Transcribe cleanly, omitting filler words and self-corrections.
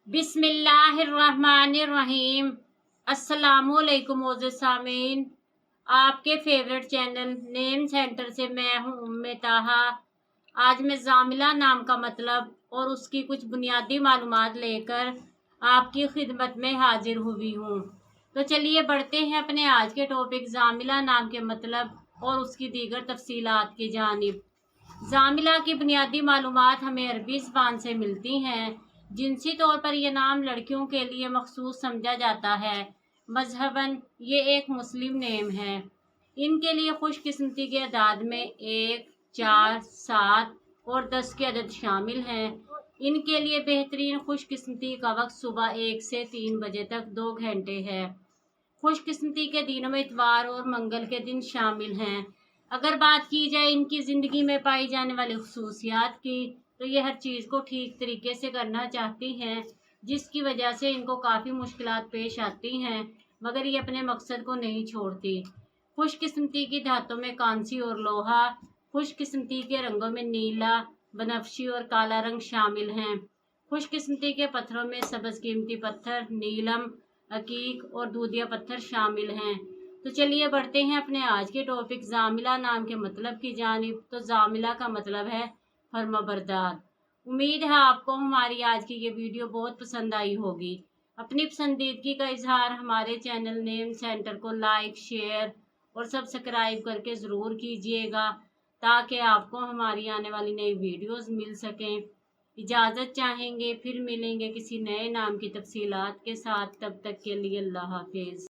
बिस्मिल्लाहिर्रहमानिर्रहीम। अस्सलामुअलैकुम मोअज़्ज़िज़ सामीन, आपके फेवरेट चैनल नेम सेंटर से मैं हूँ उम्मे ताहा। आज मैं ज़ामिला नाम का मतलब और उसकी कुछ बुनियादी मालूमात लेकर आपकी खिदमत में हाजिर हुई हूँ। तो चलिए बढ़ते हैं अपने आज के टॉपिक ज़ामिला नाम के मतलब और उसकी दीगर तफसीलात की जानिब। ज़ामिला की बुनियादी मालूमात हमें अरबी ज़बान से मिलती हैं। जिनसी तौर पर यह नाम लड़कियों के लिए मखसूस समझा जाता है। मजहबन ये एक मुस्लिम नेम है। इनके लिए खुशकिस्मती के अदाद में 1, 4, 7 और 10 के अदद शामिल हैं। इनके लिए बेहतरीन खुशकिस्मती का वक्त सुबह 1 से 3 बजे तक 2 घंटे है। खुशकिस्मती के दिनों में इतवार और मंगल के दिन शामिल हैं। अगर बात की जाए इनकी ज़िंदगी में पाई जाने वाली खसूसियात की, तो ये हर चीज़ को ठीक तरीके से करना चाहती हैं, जिसकी वजह से इनको काफ़ी मुश्किलात पेश आती हैं, मगर ये अपने मकसद को नहीं छोड़ती। खुशकिस्मती की धातों में कांसी और लोहा, खुशकिस्मती के रंगों में नीला, बनफशी और काला रंग शामिल हैं। खुशकिस्मती के पत्थरों में सब्ज़ कीमती पत्थर, नीलम, अकीक और दूधिया पत्थर शामिल हैं। तो चलिए बढ़ते हैं अपने आज के टॉपिक ज़ामिला नाम के मतलब की जानिब। तो ज़ामिला का मतलब है फर्माबरदार। उम्मीद है आपको हमारी आज की ये वीडियो बहुत पसंद आई होगी। अपनी पसंदीदगी का इजहार हमारे चैनल नेम सेंटर को लाइक, शेयर और सब्सक्राइब करके ज़रूर कीजिएगा, ताकि आपको हमारी आने वाली नई वीडियोस मिल सकें। इजाज़त चाहेंगे, फिर मिलेंगे किसी नए नाम की तफसीलात के साथ। तब तक के लिए अल्लाह हाफिज़।